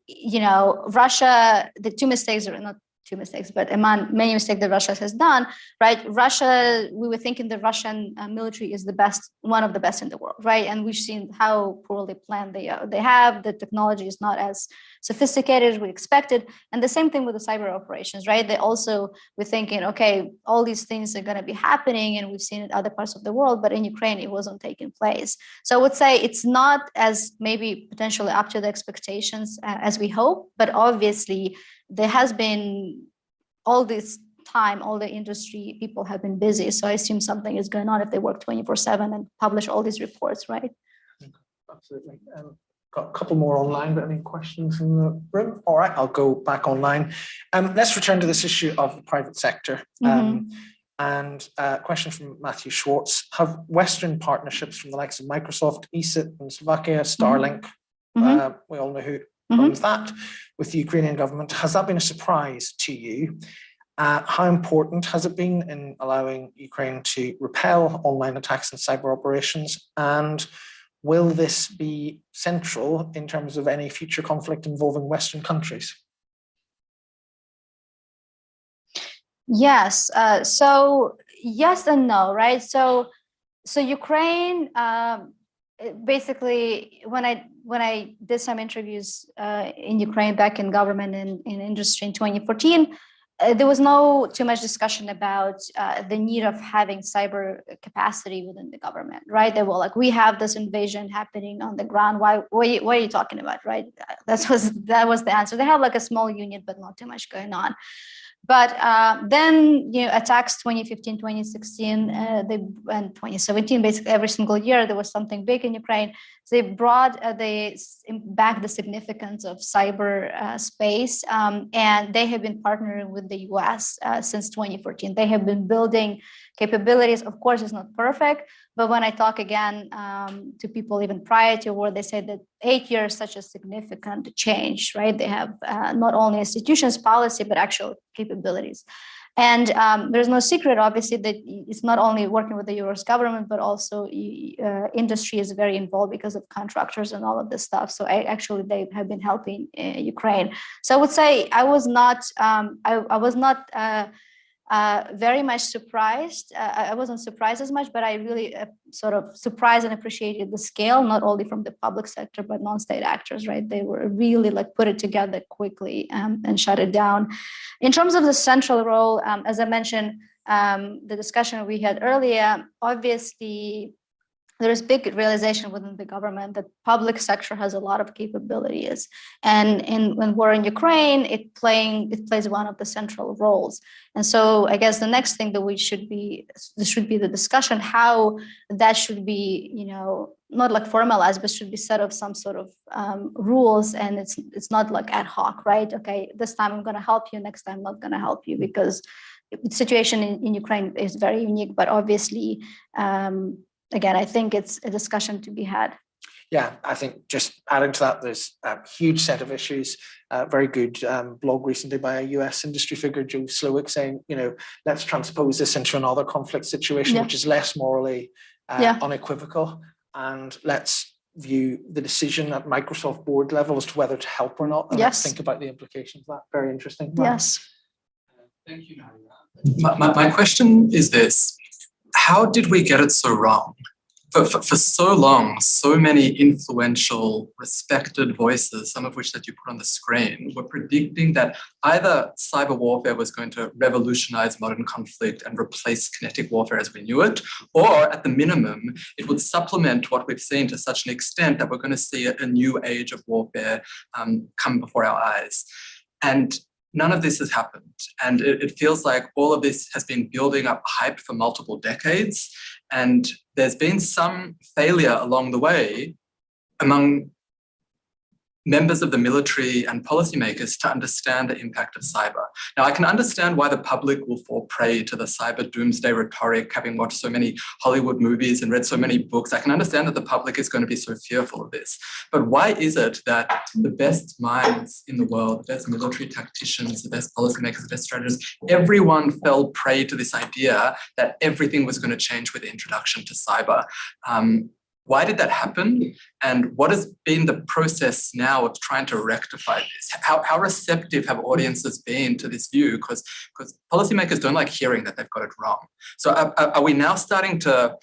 Russia, the two mistakes are not two mistakes, but among many mistakes that Russia has done, right? Russia, we were thinking the Russian military is the best, one of the best in the world, right? And we've seen how poorly planned they have. The technology is not as sophisticated as we expected. And the same thing with the cyber operations, right? They also were thinking, okay, all these things are going to be happening, and we've seen it in other parts of the world, but in Ukraine, it wasn't taking place. So I would say it's not as maybe potentially up to the expectations as we hope, but obviously there has been all this time, all the industry people have been busy. So I assume something is going on if they work 24/7 and publish all these reports, right? Absolutely. Got a couple more online, but any questions in the room? All right, I'll go back online. Let's return to this issue of the private sector. And a question from Matthew Schwartz. Have Western partnerships from the likes of Microsoft, ESIT in Slovakia, Starlink, we all know who owns that, with the Ukrainian government, has that been a surprise to you? How important has it been in allowing Ukraine to repel online attacks and cyber operations? And will this be central in terms of any future conflict involving Western countries? Yes. So yes and no, right? So Ukraine, basically, when I did some interviews in Ukraine back in government and in industry in 2014, there was no too much discussion about the need of having cyber capacity within the government, right? They were like, we have this invasion happening on the ground. What are you talking about, right? That was the answer. They have like a small unit, but not too much going on. But then, attacks 2015, 2016, and 2017, basically every single year, there was something big in Ukraine. So they brought back the significance of cyber space, and they have been partnering with the US since 2014. They have been building capabilities. Of course, it's not perfect, but when I talk again to people even prior to war, they say that 8 years is such a significant change, right? They have not only institutions, policy, but actual capabilities. And there's no secret, obviously, that it's not only working with the US government, but also industry is very involved because of contractors and all of this stuff. So actually, they have been helping Ukraine. So I would say I was not very much surprised. I wasn't surprised as much, but I really sort of surprised and appreciated the scale, not only from the public sector, but non-state actors, right? They were really like put it together quickly and shut it down. In terms of the central role, as I mentioned, the discussion we had earlier, obviously, there is big realization within the government that public sector has a lot of capabilities, and when war in Ukraine, it plays one of the central roles. And so I guess the next thing that this should be the discussion how that should be, not like formalized, but should be set of some sort of rules, and it's not like ad hoc, right? Okay, this time I'm going to help you, next time I'm not going to help you, because the situation in Ukraine is very unique, but obviously. Again, I think it's a discussion to be had. Yeah, I think just adding to that, there's a huge set of issues. Very good blog recently by a US industry figure, Joe Slowick, saying, let's transpose this into another conflict situation, which is less morally unequivocal. And let's view the decision at Microsoft board level as to whether to help or not. And let's think about the implications of that. Very interesting. Yes. Thank you, Nadiya. My question is this. How did we get it so wrong? For so long, so many influential, respected voices, some of which that you put on the screen, were predicting that either cyber warfare was going to revolutionize modern conflict and replace kinetic warfare as we knew it, or at the minimum, it would supplement what we've seen to such an extent that we're going to see a new age of warfare come before our eyes. And none of this has happened. And it feels like all of this has been building up hype for multiple decades. And there's been some failure along the way among members of the military and policymakers to understand the impact of cyber. Now, I can understand why the public will fall prey to the cyber doomsday rhetoric, having watched so many Hollywood movies and read so many books. I can understand that the public is going to be so fearful of this. But why is it that the best minds in the world, the best military tacticians, the best policymakers, the best strategists, everyone fell prey to this idea that everything was going to change with the introduction to cyber? Why did that happen? And what has been the process now of trying to rectify this? How receptive have audiences been to this view? Because policymakers don't like hearing that they've got it wrong. So are we now starting to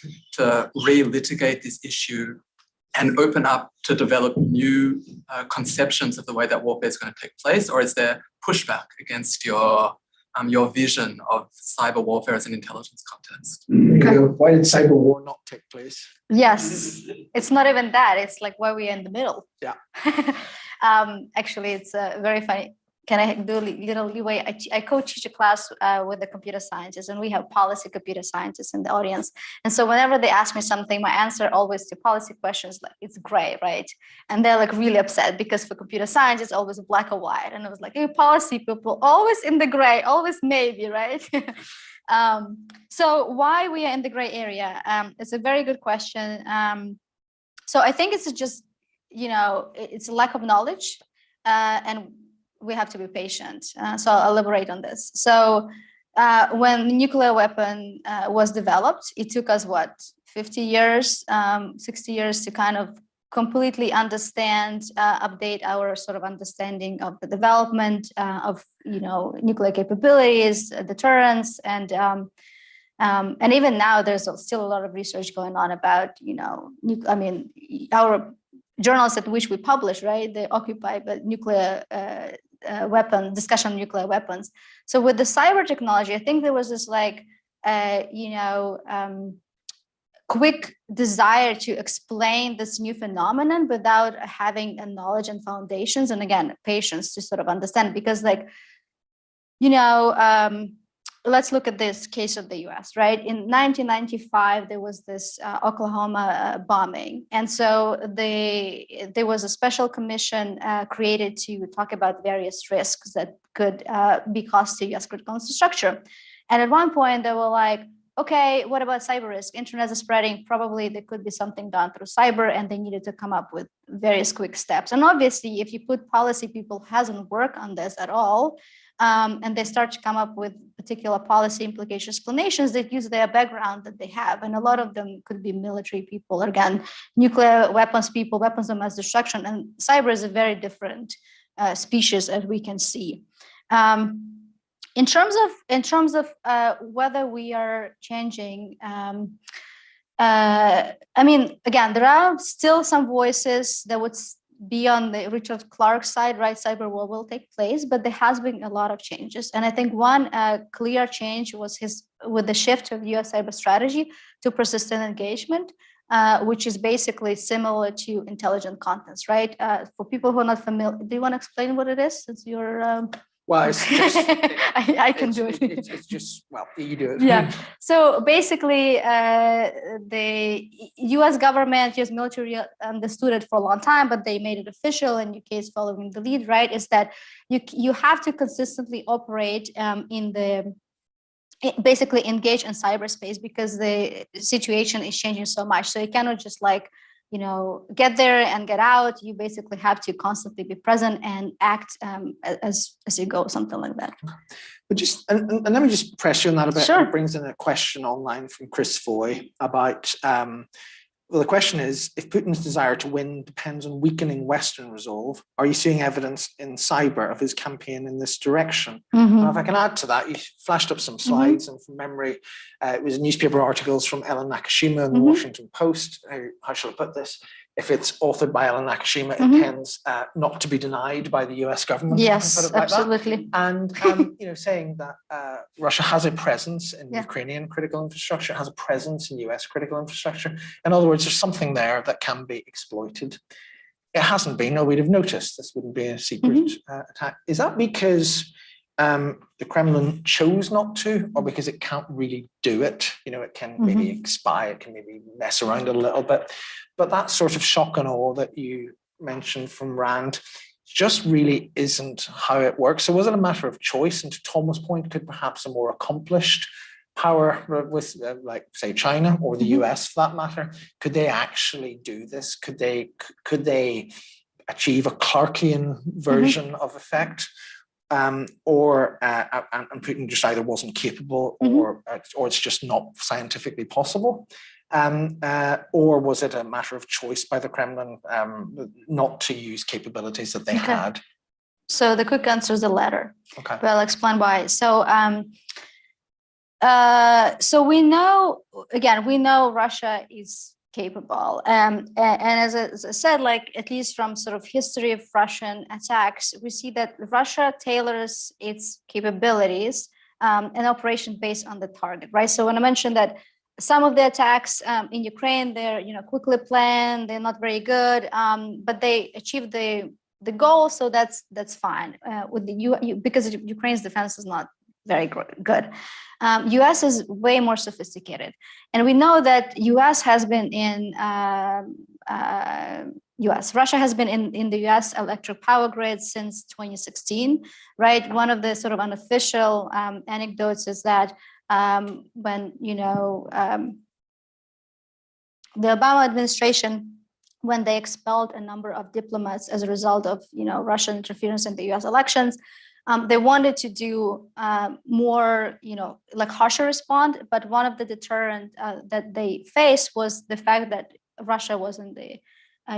re-litigate this issue and open up to develop new conceptions of the way that warfare is going to take place? Or is there pushback against your vision of cyber warfare as an intelligence context? Okay. Why did cyber war not take place? Yes, it's not even that. It's like why we're in the middle. Yeah. Actually, it's very funny. Can I do a little leeway? I co-teach a class with the computer scientists, and we have policy computer scientists in the audience. And so whenever they ask me something, my answer always to policy questions, like it's gray, right? And they're like really upset because for computer science, it's always black or white. And I was like, hey, policy people, always in the gray, always maybe, right? So why we are in the gray area? It's a very good question. So I think it's just, it's a lack of knowledge, and we have to be patient. So I'll elaborate on this. So when the nuclear weapon was developed, it took us 50 years, 60 years to kind of completely understand, update our sort of understanding of the development of nuclear capabilities, deterrence, and even now there's still a lot of research going on about our journals at which we publish, right? They occupy the nuclear weapon discussion on nuclear weapons. So with the cyber technology, I think there was this quick desire to explain this new phenomenon without having a knowledge and foundations, and again, patience to sort of understand. Because let's look at this case of the US, right? In 1995, there was this Oklahoma bombing. And so there was a special commission created to talk about various risks that could be caused to US critical infrastructure. And at one point, they were like, okay, what about cyber risk? Internet is spreading. Probably there could be something done through cyber, and they needed to come up with various quick steps. And obviously, if you put policy people who hasn't worked on this at all, and they start to come up with particular policy implication explanations that use their background that they have. And a lot of them could be military people, or again, nuclear weapons people, weapons of mass destruction. And cyber is a very different species, as we can see. In terms of whether we are changing, again, there are still some voices that would be on the Richard Clarke side, right? Cyber war will take place, but there has been a lot of changes. And I think one clear change was with the shift of US cyber strategy to persistent engagement. which is basically similar to intelligent contents, right? For people who are not familiar, do you want to explain what it is? Since you're Well, it's just, I can do it. It's just, well, you do it. Yeah. So basically, the U.S. government, U.S. military understood it for a long time, but they made it official, and UK is following the lead. Right? Is that you have to consistently operate basically engage in cyberspace, because the situation is changing so much. So you cannot just get there and get out. You basically have to constantly be present and act as you go, something like that. But just and let me just press you on that a bit. Sure. It brings in a question online from Chris Foy about well, the question is, if Putin's desire to win depends on weakening Western resolve, are you seeing evidence in cyber of his campaign in this direction? Mm-hmm. Now, if I can add to that, you flashed up some slides, and from memory, it was newspaper articles from Ellen Nakashima in the Washington Post. How shall I put this? If it's authored by Ellen Nakashima, it tends not to be denied by the US government. Yes, like absolutely. That. And saying that Russia has a presence in Ukrainian critical infrastructure, has a presence in US critical infrastructure. In other words, there's something there that can be exploited. It hasn't been, or we'd have noticed. This wouldn't be a secret attack. Is that because the Kremlin chose not to, or because it can't really do it? It can maybe spy, it can maybe mess around a little bit. But that sort of shock and awe that you mentioned from Rand just really isn't how it works. So was it a matter of choice? And to Thomas' point, could perhaps a more accomplished power with, like, say, China or the US for that matter, could they actually do this? Could they achieve a Clarkian version of effect? Or Putin just either wasn't capable, or it's just not scientifically possible, or was it a matter of choice by the Kremlin not to use capabilities that they had? So the quick answer is the latter. Okay. But I'll explain why. So we know Russia is capable. And as I said, at least from sort of history of Russian attacks, we see that Russia tailors its capabilities and operation based on the target, right? So when I mentioned that some of the attacks in Ukraine, they're quickly planned, they're not very good, but they achieve the goal, so that's fine. With the because Ukraine's defense is not very good. US is way more sophisticated. And we know that Russia has been in the US electric power grid since 2016, right? One of the sort of unofficial anecdotes is that when, the Obama administration, when they expelled a number of diplomats as a result of, Russian interference in the US elections, they wanted to do more, harsher response, but one of the deterrent that they faced was the fact that Russia was in the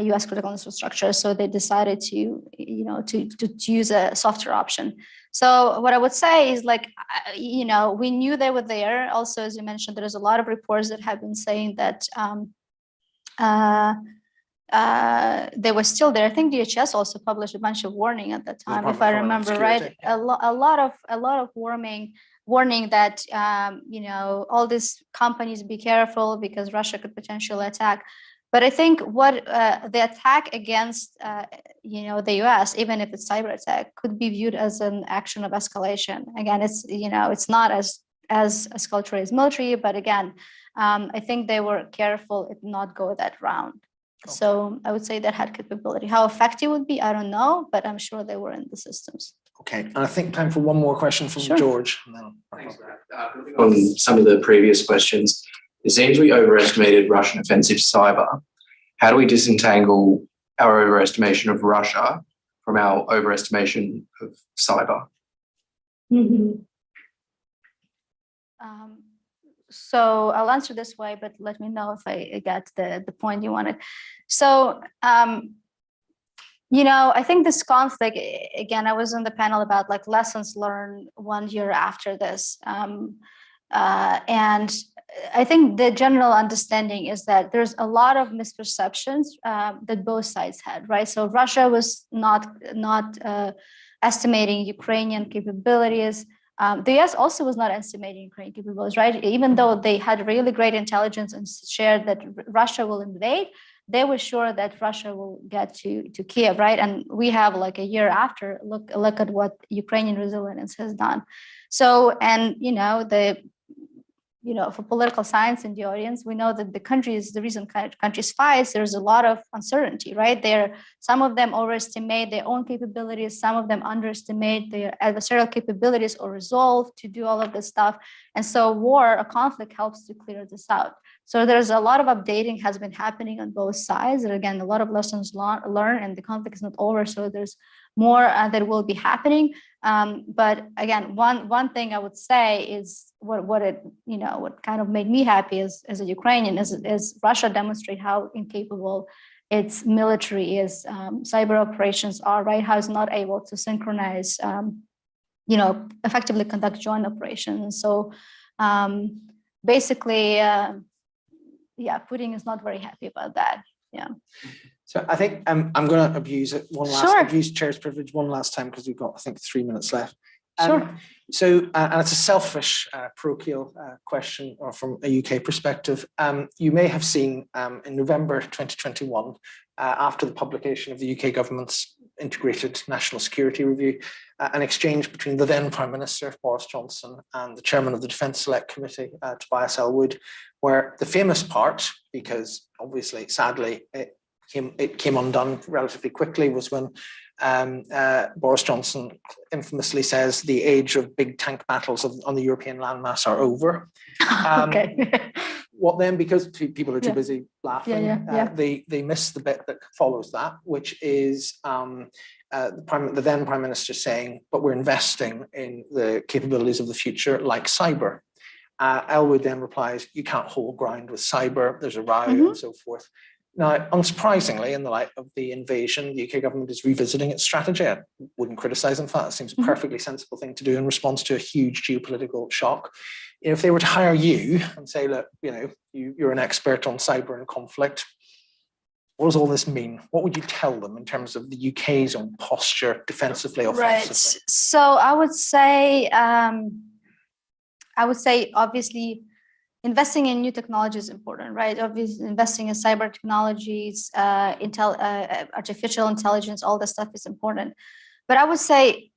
U.S. critical infrastructure, so they decided to use a softer option. So what I would say is, we knew they were there. Also, as you mentioned, there's a lot of reports that have been saying that they were still there. I think DHS also published a bunch of warning at that time, if I remember right. A lot of warning that all these companies be careful because Russia could potentially attack. But I think what the attack against the US, even if it's cyber attack, could be viewed as an action of escalation. Again, it's not as escalatory as military, but again, I think they were careful it not go that round. Okay. So I would say that had capability. How effective it would be, I don't know, but I'm sure they were in the systems. Okay, and I think time for one more question from George. And then on some of the previous questions, it seems we overestimated Russian offensive cyber. How do we disentangle our overestimation of Russia from our overestimation of cyber? So I'll answer this way, but let me know if I get the point you wanted. So, I think this conflict, again, I was on the panel about lessons learned 1 year after this. And I think the general understanding is that there's a lot of misperceptions that both sides had, right? So Russia was not estimating Ukrainian capabilities The US also was not estimating Ukraine capabilities, right? Even though they had really great intelligence and shared that Russia will invade, they were sure that Russia will get to Kiev, right? And we have like a year after, look at what Ukrainian resilience has done. So, and for political science in the audience, we know that the reason countries fight, there's a lot of uncertainty, right? Some of them overestimate their own capabilities, some of them underestimate their adversarial capabilities or resolve to do all of this stuff. And so a conflict helps to clear this out. So there's a lot of updating has been happening on both sides. And again, a lot of lessons learned, and the conflict is not over. So there's more that will be happening. But again, one thing I would say is what kind of made me happy as a Ukrainian is Russia demonstrate how incapable its military is, cyber operations are, right? How it's not able to synchronize, effectively conduct joint operations. So basically, Putin is not very happy about that. Yeah. So I think I'm going to abuse chair's privilege one last time because we've got, I think, 3 minutes left. Sure. So, and it's a selfish parochial question, or from a UK perspective. You may have seen in November 2021, after the publication of the UK government's integrated national security review, an exchange between the then Prime Minister, Boris Johnson, and the chairman of the Defence Select Committee, Tobias Ellwood, where the famous part, because obviously, sadly, it came undone relatively quickly, was when Boris Johnson infamously says the age of big tank battles on the European landmass are over. Okay. What then? Because people are too busy laughing, they miss the bit that follows that, which is the then Prime Minister saying, but we're investing in the capabilities of the future, like cyber. Ellwood then replies, you can't hold ground with cyber, there's a row and so forth. Now, unsurprisingly, in the light of the invasion, the UK government is revisiting its strategy. I wouldn't criticise them for that. It seems a perfectly sensible thing to do in response to a huge geopolitical shock. If they were to hire you and say, look, you're an expert on cyber and conflict, what does all this mean? What would you tell them in terms of the UK's own posture, defensively, offensively? Right. So I would say, obviously, investing in new technology is important, right? Obviously, investing in cyber technologies, artificial intelligence, all this stuff is important. But I would say,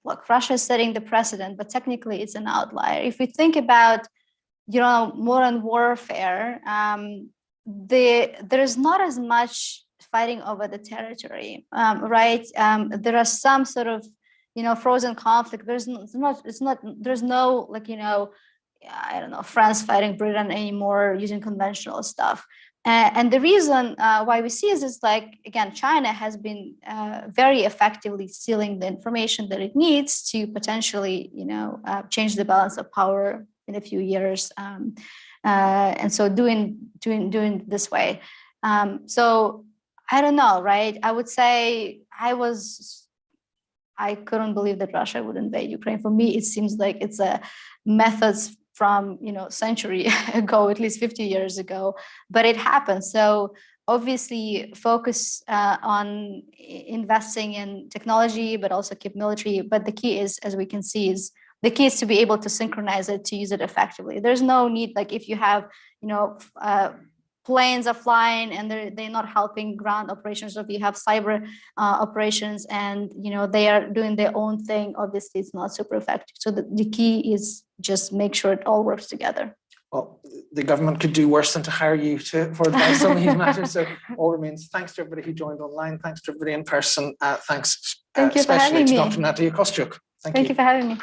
look, Russia is setting the precedent, but technically it's an outlier. If we think about, modern warfare, there is not as much fighting over the territory, right? There are some sort of, frozen conflict. There's no I don't know, France fighting Britain anymore using conventional stuff. And the reason why we see is like, again, China has been very effectively stealing the information that it needs to potentially, change the balance of power in a few years. And so doing this way. So I don't know, right? I would say I couldn't believe that Russia would invade Ukraine. For me, it seems like it's a methods from century ago, at least 50 years ago, but it happened. So obviously focus on investing in technology, but also keep military. But the key is, as we can see, to be able to synchronize it, to use it effectively. There's no need, like if you have, planes are flying and they're not helping ground operations, or if you have cyber operations and they are doing their own thing, obviously it's not super effective. So the key is just make sure it all works together. Well, the government could do worse than to hire you for advice on these matters. So all remains thanks to everybody who joined online. Thanks to everybody in person. Thanks Thank you for having me. Dr. Nadiya Kostyuk. Thank you for having me.